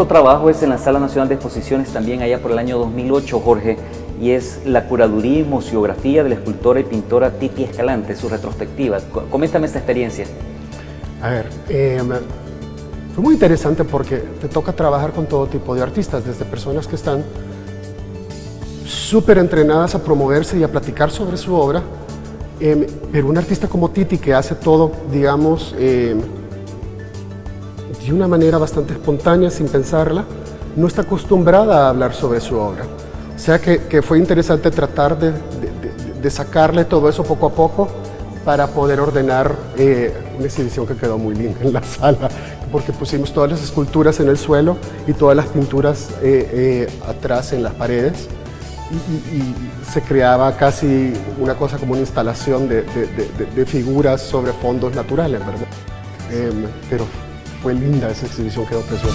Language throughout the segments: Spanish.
otro trabajo es en la Sala Nacional de Exposiciones, también allá por el año 2008, Jorge, y es la curaduría y museografía de la escultora y pintora Titi Escalante, su retrospectiva. Coméntame esta experiencia. A ver, fue muy interesante porque te toca trabajar con todo tipo de artistas, desde personas que están súper entrenadas a promoverse y a platicar sobre su obra, pero un artista como Titi que hace todo, digamos, de una manera bastante espontánea, sin pensarla, no está acostumbrada a hablar sobre su obra. O sea que fue interesante tratar de sacarle todo eso poco a poco para poder ordenar una exhibición que quedó muy linda en la sala, porque pusimos todas las esculturas en el suelo y todas las pinturas atrás en las paredes, y se creaba casi una cosa como una instalación de figuras sobre fondos naturales, ¿verdad? Pero fue linda esa exhibición, quedó preciosa.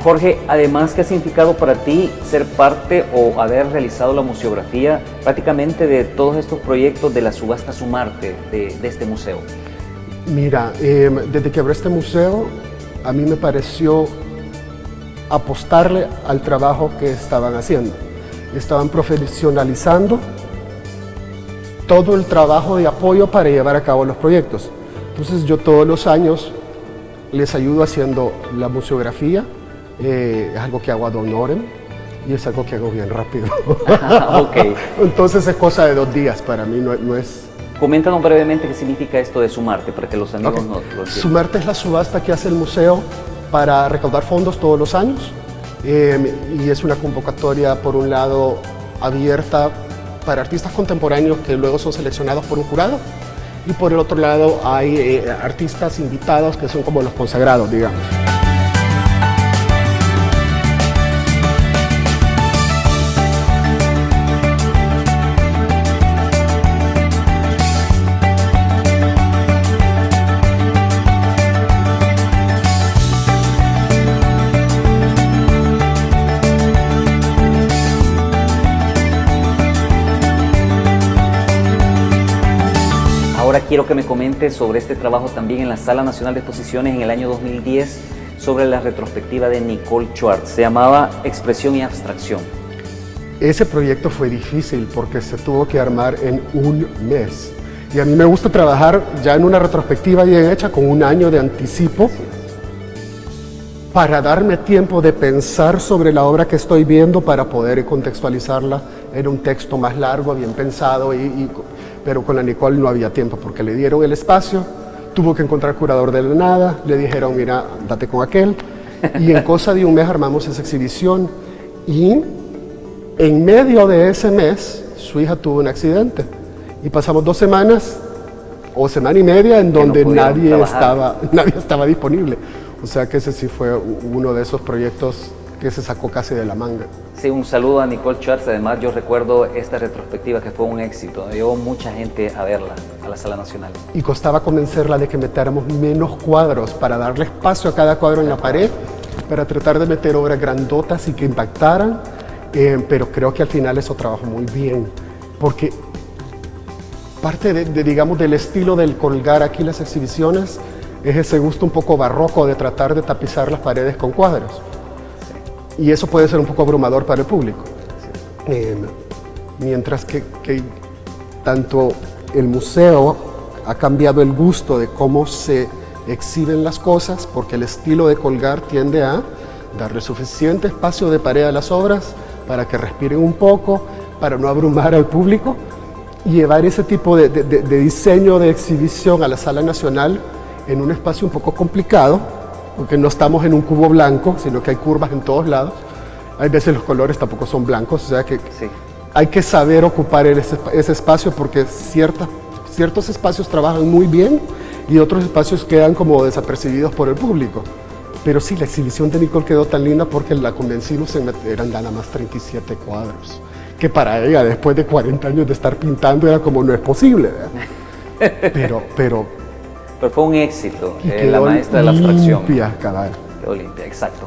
Jorge, además, ¿qué ha significado para ti ser parte o haber realizado la museografía prácticamente de todos estos proyectos de la subasta Sumarte de este museo? Mira, desde que abrí este museo, a mí me pareció apostarle al trabajo que estaban haciendo. Estaban profesionalizando todo el trabajo de apoyo para llevar a cabo los proyectos. Entonces yo todos los años les ayudo haciendo la museografía. Es algo que hago ad honorem y es algo que hago bien rápido. Okay. Entonces es cosa de 2 días para mí, no es... Coméntanos brevemente qué significa esto de Sumarte, para que los amigos no lo entiendan. Sumarte es la subasta que hace el museo para recaudar fondos todos los años, y es una convocatoria, por un lado, abierta para artistas contemporáneos que luego son seleccionados por un jurado, y por el otro lado hay artistas invitados que son como los consagrados, digamos. Ahora quiero que me comentes sobre este trabajo también en la Sala Nacional de Exposiciones en el año 2010 sobre la retrospectiva de Nicole Schwartz. Se llamaba Expresión y Abstracción. Ese proyecto fue difícil porque se tuvo que armar en un mes. Y a mí me gusta trabajar ya en una retrospectiva bien hecha, con 1 año de anticipo, para darme tiempo de pensar sobre la obra que estoy viendo, para poder contextualizarla en un texto más largo, bien pensado, pero con la Nicole no había tiempo porque le dieron el espacio, tuvo que encontrar curador de la nada, le dijeron, mira, date con aquel, y en cosa de un mes armamos esa exhibición, y en medio de ese mes su hija tuvo un accidente y pasamos 2 semanas o semana y media en donde nadie estaba disponible. O sea que ese sí fue uno de esos proyectos que se sacó casi de la manga. Sí, un saludo a Nicole Schwartz. Además, yo recuerdo esta retrospectiva que fue un éxito. Llevó mucha gente a verla a la Sala Nacional. Y costaba convencerla de que metiéramos menos cuadros para darle espacio a cada cuadro en la pared, para tratar de meter obras grandotas y que impactaran, pero creo que al final eso trabajó muy bien, porque parte digamos, del estilo del colgar aquí las exhibiciones es ese gusto un poco barroco de tratar de tapizar las paredes con cuadros. Y eso puede ser un poco abrumador para el público. Mientras que tanto el museo ha cambiado el gusto de cómo se exhiben las cosas, porque el estilo de colgar tiende a darle suficiente espacio de pared a las obras para que respiren un poco, para no abrumar al público, y llevar ese tipo de diseño de exhibición a la Sala Nacional en un espacio un poco complicado, porque no estamos en un cubo blanco, sino que hay curvas en todos lados. Hay veces los colores tampoco son blancos, o sea que sí, hay que saber ocupar ese espacio, porque ciertas ciertos espacios trabajan muy bien y otros espacios quedan como desapercibidos por el público. Pero sí, la exhibición de Nicole quedó tan linda porque la convencimos en eran nada más 37 cuadros, que para ella, después de 40 años de estar pintando, era como no es posible, ¿verdad? Pero fue un éxito, y la maestra de la abstracción. Limpia, cabal. Quedó limpia, exacto.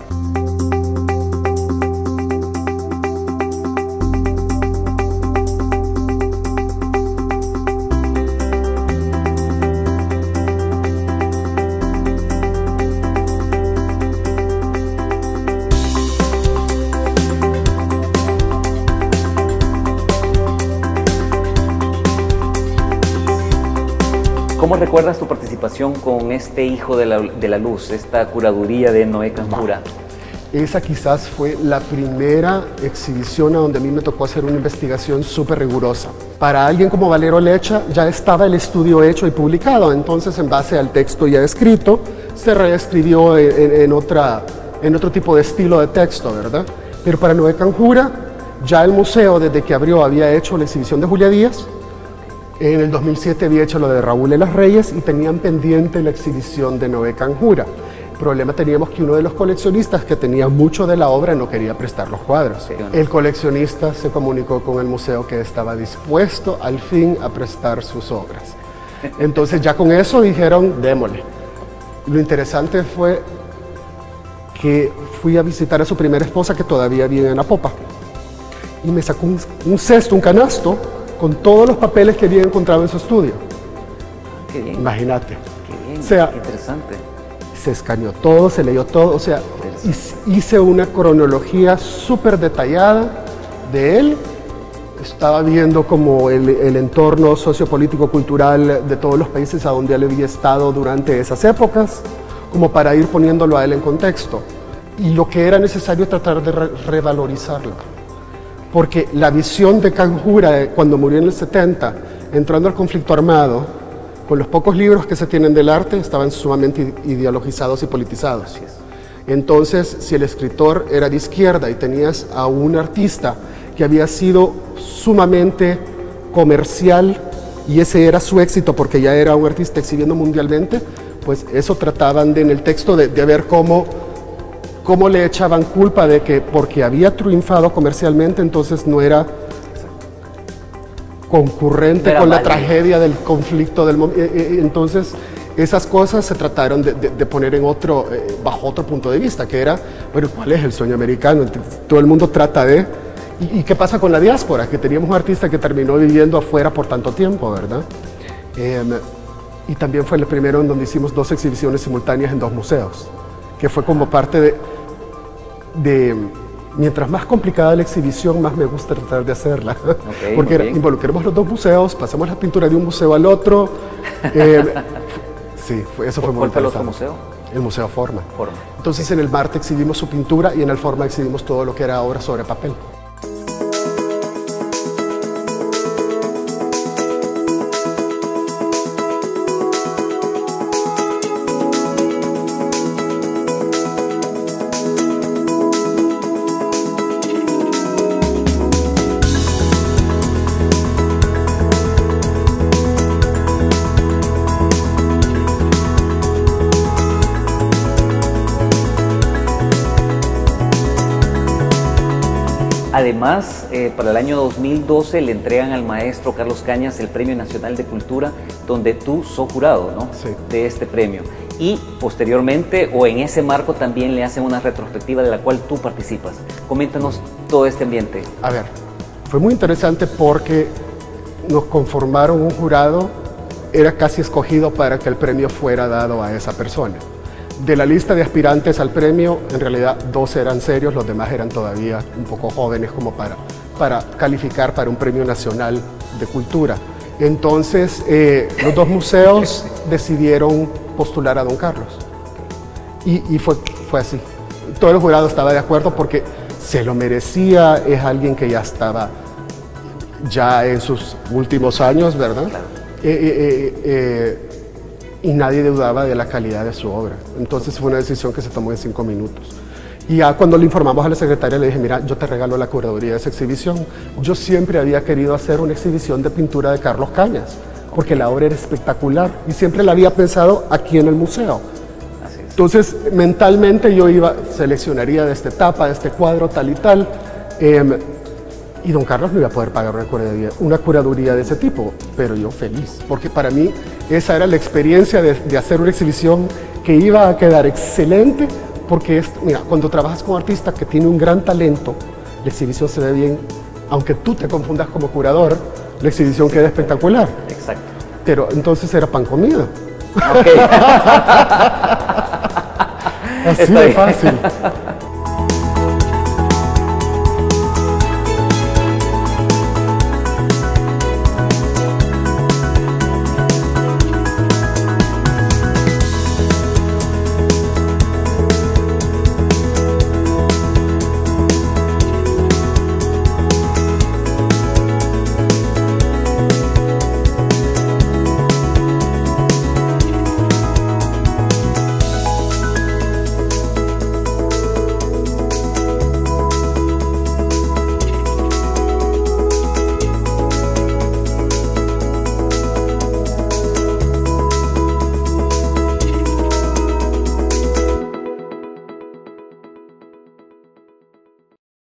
¿Cómo recuerdas tu participación con este Hijo de la Luz, esta curaduría de Noé Canjura? Esa quizás fue la primera exhibición a donde a mí me tocó hacer una investigación súper rigurosa. Para alguien como Valero Lecha ya estaba el estudio hecho y publicado, entonces en base al texto ya escrito se reescribió en otro tipo de estilo de texto, ¿verdad? Pero para Noé Canjura ya el museo desde que abrió había hecho la exhibición de Julia Díaz. En el 2007 había hecho lo de Raúl de las Reyes y tenían pendiente la exhibición de Noé Canjura. El problema teníamos que uno de los coleccionistas que tenía mucho de la obra no quería prestar los cuadros. Sí. El coleccionista se comunicó con el museo que estaba dispuesto al fin a prestar sus obras. Entonces ya con eso dijeron, démosle. Lo interesante fue que fui a visitar a su primera esposa que todavía vive en Apopa y me sacó un cesto, un canasto, con todos los papeles que había encontrado en su estudio. Qué bien. Imagínate. Qué bien, o sea, qué interesante. Se escaneó todo, se leyó todo, o sea, hice una cronología súper detallada de él. Estaba viendo como el entorno sociopolítico cultural de todos los países a donde él había estado durante esas épocas, como para ir poniéndolo a él en contexto. Y lo que era necesario tratar de revalorizarlo. Porque la visión de Canjura cuando murió en el 70, entrando al conflicto armado, con los pocos libros que se tienen del arte, estaban sumamente ideologizados y politizados. Entonces, si el escritor era de izquierda y tenías a un artista que había sido sumamente comercial y ese era su éxito porque ya era un artista exhibiendo mundialmente, pues eso trataban en el texto de ver cómo le echaban culpa de que porque había triunfado comercialmente, entonces no era concurrente con la tragedia del conflicto del momento. Entonces, esas cosas se trataron de poner en bajo otro punto de vista, que era, bueno, ¿cuál es el sueño americano? Todo el mundo trata de... ¿Y qué pasa con la diáspora? Que teníamos un artista que terminó viviendo afuera por tanto tiempo, ¿verdad? Y también fue el primero en donde hicimos 2 exhibiciones simultáneas en 2 museos, que fue como parte de mientras más complicada la exhibición, más me gusta tratar de hacerla. Okay, porque involucremos los 2 museos, pasamos la pintura de un museo al otro. Sí, eso fue muy interesante. ¿Cuál fue el otro museo? El Museo Forma. Entonces en el Marte exhibimos su pintura y en el Forma exhibimos todo lo que era obra sobre papel. Además, para el año 2012 le entregan al maestro Carlos Cañas el Premio Nacional de Cultura, donde tú sos jurado, ¿no? Sí. De este premio. Y posteriormente, o en ese marco, también le hacen una retrospectiva de la cual tú participas. Coméntanos todo este ambiente. A ver, fue muy interesante porque nos conformaron un jurado, era casi escogido para que el premio fuera dado a esa persona. De la lista de aspirantes al premio, en realidad 2 eran serios, los demás eran todavía un poco jóvenes como para calificar para un premio nacional de cultura. Entonces, los 2 museos decidieron postular a don Carlos. Y fue así. Todo el jurado estaba de acuerdo porque se lo merecía, es alguien que ya estaba en sus últimos años, ¿verdad? Y nadie dudaba de la calidad de su obra. Entonces fue una decisión que se tomó en 5 minutos. Y ya cuando le informamos a la secretaria le dije, mira, yo te regalo la curaduría de esa exhibición. Yo siempre había querido hacer una exhibición de pintura de Carlos Cañas, porque la obra era espectacular y siempre la había pensado aquí en el museo. Así es. Entonces, mentalmente yo seleccionaría de esta etapa, de este cuadro, tal y tal, y don Carlos no iba a poder pagar una curaduría de ese tipo, pero yo feliz, porque para mí esa era la experiencia de hacer una exhibición que iba a quedar excelente, porque mira, cuando trabajas con un artista que tiene un gran talento, la exhibición se ve bien, aunque tú te confundas como curador, la exhibición queda espectacular. Exacto. Pero entonces era pan comido. Okay. Así de fácil.